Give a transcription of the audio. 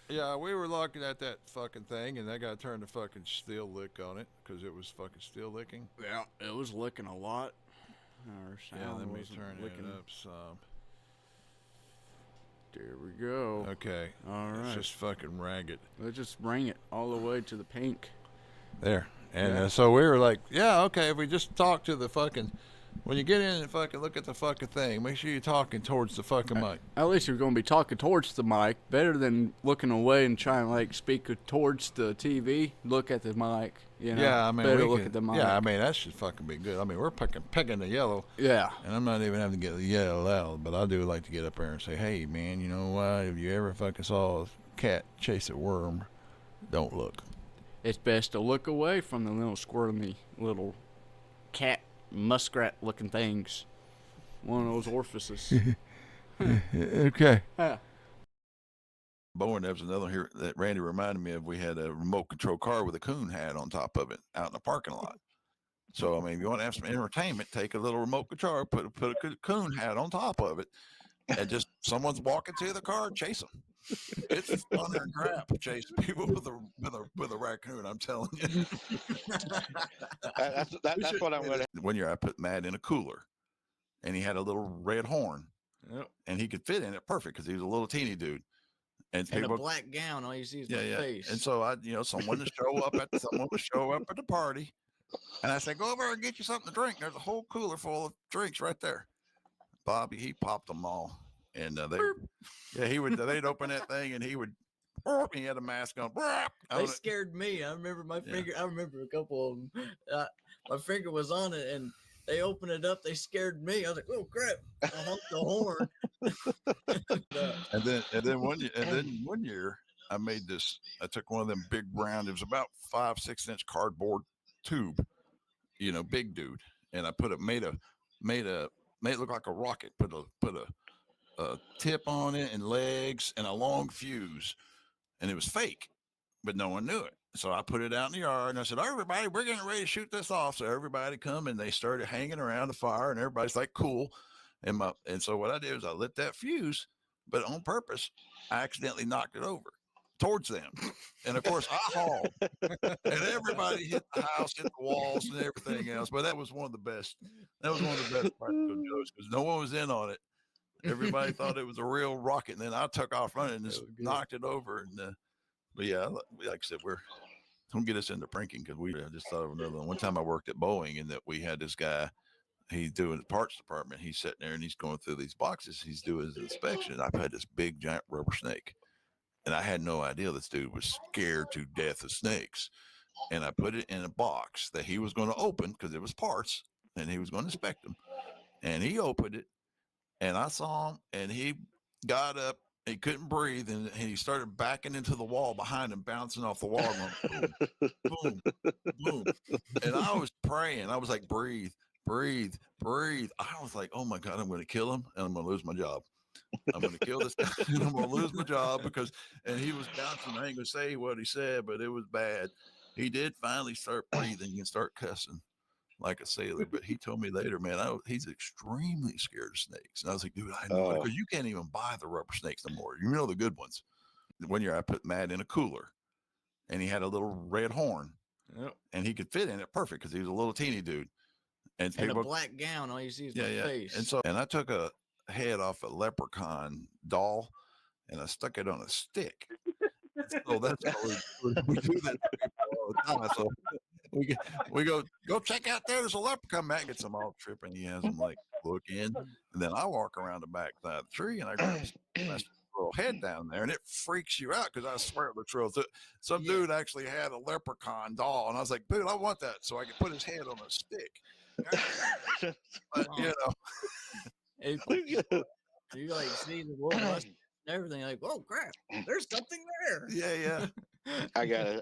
Yeah, we were looking at that fucking thing, and I got to turn the fucking steel lick on it because it was fucking steel licking. Yeah, it was licking a lot. Our Yeah, let sound me wasn't turn it licking. up some. There we go. Okay, All it's right. just fucking ragged. Let's just bring it all the way to the pink. There. And Yeah. so we were like, yeah, okay, if we just talk to the fucking. When you get in and fucking look at the fucking thing, make sure you're talking towards the fucking mic. At least you're going to be talking towards the mic. Better than looking away and trying to like speak towards the TV. Look at the mic. You know. Yeah, I mean, Better we look can. at the mic. Yeah, I mean, that should fucking be good. I mean, we're picking the yellow, Yeah. and I'm not even having to get the yellow out, but I do like to get up there and say, hey, man, you know what? If you ever fucking saw a cat chase a worm, don't look. It's best to look away from the little squirmy little cat muskrat looking things. One of those orifices. Okay. Yeah. Bowen, there was another here that Randy reminded me of. We had a remote control car with a coon hat on top of it out in the parking lot. So, I mean, if you want to have some entertainment, take a little remote control, put a coon hat on top of it, and just someone's walking to the car, chase them. It's funner than crap chasing people with a raccoon. I'm telling you. That's what I'm going to. One year I put Matt in a cooler, and he had a little red horn, Yep. and he could fit in it perfect because he was a little teeny dude. And And a people, black gown, all you see is yeah, my yeah. face. And so someone to show up at the party, and I said, go over and get you something to drink. There's a whole cooler full of drinks right there. Bobby, he popped them all, and they'd open that thing, and he would. He had a mask on. They scared me. I remember my finger. I remember a couple of them. My finger was on it, and they opened it up. They scared me. I was like, "Oh crap!" I honked the horn. And then one year, I made this. I took one of them big round. It was about 5-6 inch cardboard tube, big dude, and I made it look like a rocket. Put a tip on it and legs and a long fuse, and it was fake, but no one knew it. So I put it out in the yard and I said, everybody, we're getting ready to shoot this off. So everybody come and they started hanging around the fire and everybody's like, cool. And so what I did was I lit that fuse, but on purpose, I accidentally knocked it over towards them. And of course I hauled and everybody hit the house, hit the walls and everything else. But that was one of the best practical jokes because no one was in on it. Everybody thought it was a real rocket. And then I took off running and just knocked it over. And, but yeah, like I said, don't get us into pranking because I just thought of another one. One time I worked at Boeing and that we had this guy, he's doing the parts department. He's sitting there and he's going through these boxes. He's doing his inspection. I've had this big giant rubber snake and I had no idea this dude was scared to death of snakes. And I put it in a box that he was going to open because it was parts and he was going to inspect them. And he opened it and I saw him and he got up. He couldn't breathe, and he started backing into the wall behind him, bouncing off the wall, going boom, boom, boom. And I was praying. I was like, breathe, breathe, breathe. I was like, oh my God, I'm going to kill him, and I'm going to lose my job. I'm going to kill this guy, and I'm going to lose my job and he was bouncing. I ain't going to say what he said, but it was bad. He did finally start breathing and start cussing like a sailor. But he told me later, man, he's extremely scared of snakes. And I was like, dude, I know it because you can't even buy the rubber snakes no more. You know the good ones. One year I put Matt in a cooler and he had a little red horn and he could fit in it perfect because he was a little teeny dude. And a black gown, all you see is my face. And I took a head off a leprechaun doll and I stuck it on a stick. So that's how we do that all the time. So we go check out there. There's a leprechaun. Matt gets them all tripping. He has them like look in, and then I walk around the back side of the tree and I grab my little head down there, and it freaks you out because I swear the truth. Some dude actually had a leprechaun doll, and I was like, dude, I want that so I can put his head on a stick. But you like see the world and everything like, oh crap, there's something there. Yeah. I got